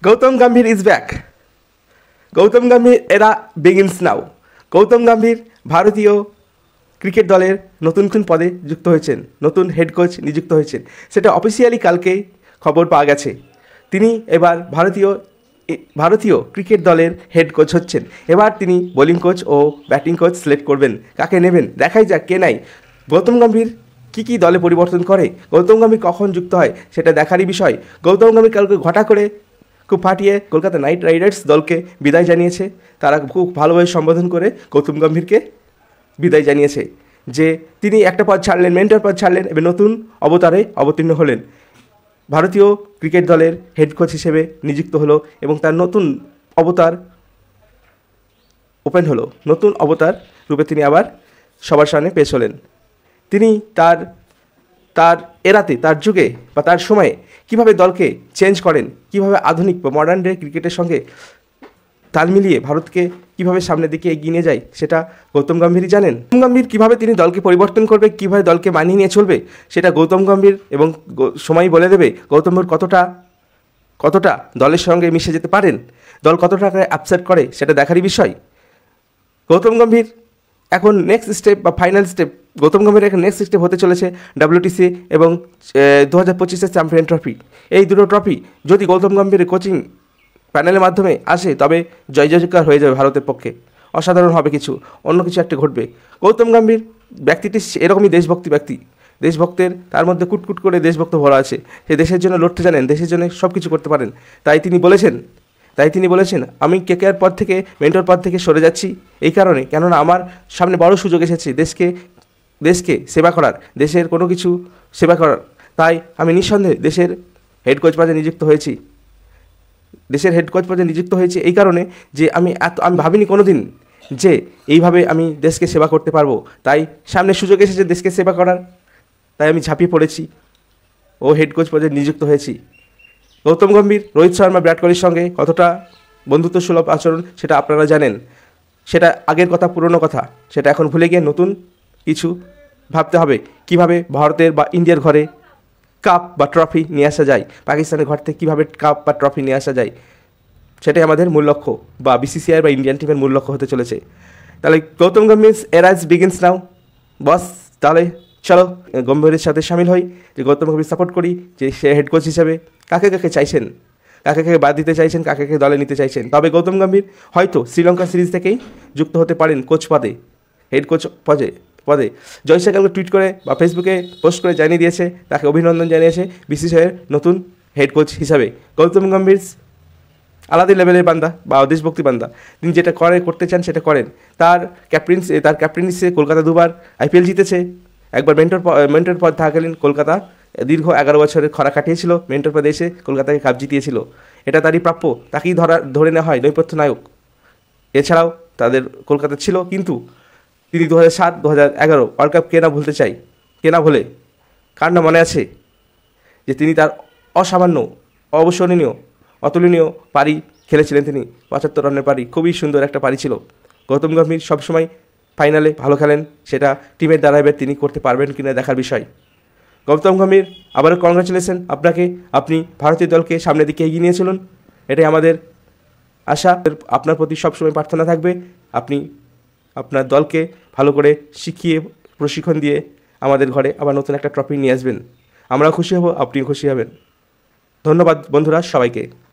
Gautam Gambhir is back. Gautam Gambhir era begins নাও। গৌতম গম্ভীর ভারতীয় cricket দলের নতুন পদে যুক্ত হয়েছেন, নতুন হেড কোচ নিযুক্ত হয়েছেন। সেটা অফিসিয়ালি কালকেই খবর পাওয়া গেছে। তিনি এবার ভারতীয় ক্রিকেট দলের হেড কোচ হচ্ছেন। এবার তিনি বোলিং কোচ ও ব্যাটিং কোচ সিলেক্ট করবেন, কাকে নেবেন দেখাই যাক কে নাই। গৌতম গম্ভীর কী দলে পরিবর্তন করে, গৌতম গম্ভীর কখন যুক্ত হয় সেটা দেখারই বিষয়। গৌতম গম্ভীর কালকে ঘটা করে খুব ফাটিয়ে কলকাতা নাইট রাইডার্স দলকে বিদায় জানিয়েছে। তারা খুব ভালোভাবে সম্বোধন করে গৌতম গম্ভীরকে বিদায় জানিয়েছে যে তিনি একটা পদ ছাড়লেন, মেন্টর পদ ছাড়লেন, এবং নতুন অবতারে অবতীর্ণ হলেন, ভারতীয় ক্রিকেট দলের হেড কোচ হিসেবে নিযুক্ত হলো এবং তার নতুন অবতার ওপেন হলো। নতুন অবতার রূপে তিনি আবার সবার সামনে পেশ হলেন। তিনি তার এরাতে, তার যুগে বা তার সময়ে কীভাবে দলকে চেঞ্জ করেন, কীভাবে আধুনিক বা মডার্ন ডে ক্রিকেটের সঙ্গে তাল মিলিয়ে ভারতকে কীভাবে সামনের দিকে এগিয়ে নিয়ে যায় সেটা গৌতম গম্ভীরই জানেন। গৌতম গম্ভীর কীভাবে তিনি দলকে পরিবর্তন করবে, কীভাবে দলকে মানিয়ে নিয়ে চলবে সেটা গৌতম গম্ভীর এবং সময়ই বলে দেবে। গৌতম গম্ভীর কতটা দলের সঙ্গে মিশে যেতে পারেন, দল কতটা আপসেট করে সেটা দেখারই বিষয়। গৌতম গম্ভীর এখন নেক্সট স্টেপ বা ফাইনাল স্টেপ, গৌতম গম্ভীর এখন নেক্সট স্টেপ হতে চলেছে WTC এবং 2025-এর চ্যাম্পিয়ন ট্রফি। এই দুটো ট্রফি যদি গৌতম গম্ভীরের কোচিং প্যানেলের মাধ্যমে আসে তবে জয়জয়কার হয়ে যাবে ভারতের পক্ষে। অসাধারণ হবে কিছু, অন্য কিছু একটা ঘটবে। গৌতম গম্ভীর ব্যক্তিটি এরকমই দেশভক্তি ব্যক্তি, দেশভক্তের তার মধ্যে কুটকুট করে দেশভক্ত ভরা আছে। সে দেশের জন্য লড়তে জানেন, দেশের জন্য সব কিছু করতে পারেন। তাই তিনি বলেছেন আমি KKR পদ থেকে, মেন্টর পদ থেকে সরে যাচ্ছি এই কারণে, কেননা আমার সামনে বড় সুযোগ এসেছে দেশকে সেবা করার, দেশের কোনো কিছু সেবা করার। তাই আমি নিঃসন্দেহে দেশের হেড কোচ পদে নিযুক্ত হয়েছি এই কারণে যে আমি ভাবিনি কোনো দিন যে এইভাবে আমি দেশকে সেবা করতে পারবো। তাই সামনে সুযোগ এসেছে দেশকে সেবা করার, তাই আমি ঝাঁপিয়ে পড়েছি ও হেড কোচ পদে নিযুক্ত হয়েছি। গৌতম গম্ভীর, রোহিত শর্মা, বিরাট কোহলির সঙ্গে কতটা বন্ধুত্বসুলভ আচরণ সেটা আপনারা জানেন। সেটা আগের কথা, পুরনো কথা, সেটা এখন ভুলে গিয়ে নতুন কিছু ভাবতে হবে। কীভাবে ভারতের বা ইন্ডিয়ার ঘরে কাপ বা ট্রফি নিয়ে আসা যায়, পাকিস্তানের ঘর থেকে কীভাবে কাপ বা ট্রফি নিয়ে আসা যায়, সেটাই আমাদের মূল লক্ষ্য বা BCCI বা ইন্ডিয়ান টিমের মূল লক্ষ্য হতে চলেছে। তাহলে গৌতম গম্ভীর এরা বিগিনস নাও বস। তাহলে চলো গম্ভীরের সাথে সামিল হই, যে গৌতম গম্ভীর সাপোর্ট করি, যে সে হেড কোচ হিসাবে কাকে চাইছেন, কাকে বাদ দিতে চাইছেন, কাকে দলে নিতে চাইছেন। তবে গৌতম গম্ভীর হয়তো শ্রীলঙ্কা সিরিজ থেকেই যুক্ত হতে পারেন কোচ পদে, হেড কোচ পদে। জয়সা কালকে টুইট করে বা ফেসবুকে পোস্ট করে জানিয়ে দিয়েছে, তাকে অভিনন্দন জানিয়েছে BCCIয়ের নতুন হেড কোচ হিসাবে। গৌতম গম্ভীর আলাদা লেভেলের বান্দা বা দেশভক্তি বান্দা, তিনি যেটা করতে চান সেটা করেন। তার ক্যাপ্টেন্সিতে কলকাতা 2বার IPL জিতেছে। একবার মেন্টর পদ থাকাকালীন কলকাতা দীর্ঘ 11 বছরের খরা কাটিয়েছিল, মেন্টর পদে এসে কলকাতাকে কাপ জিতিয়েছিল। এটা তারই প্রাপ্য, তাকেই ধরে নেওয়া হয় নৈপথ্য নায়ক। এছাড়াও তাদের কলকাতা ছিল, কিন্তু তিনি 2007, 2011 ওয়ার্ল্ড কাপ কে না ভোলে, কার না মনে আছে যে তিনি তার অসামান্য, অবসরণীয়, অতুলনীয় পারি খেলেছিলেন। তিনি 75 রানের পারি, খুবই সুন্দর একটা পারি ছিল। গৌতম গম্ভীর সবসময় ফাইনালে ভালো খেলেন, সেটা টিমের দ্বারা এবার তিনি করতে পারবেন কিনা দেখার বিষয়। গৌতম গম্ভীর আবারও কংগ্রাচুলেশন আপনাকে, আপনি ভারতীয় দলকে সামনের দিকে এগিয়ে নিয়ে চলুন, এটাই আমাদের আশা। আপনার প্রতি সবসময় প্রার্থনা থাকবে আপনি আপনার দলকে ভালো করে শিখিয়ে, প্রশিক্ষণ দিয়ে আমাদের ঘরে আবার নতুন একটা ট্রফি নিয়ে আসবেন। আমরাও খুশি হব, আপনিও খুশি হবেন। ধন্যবাদ বন্ধুরা সবাইকে।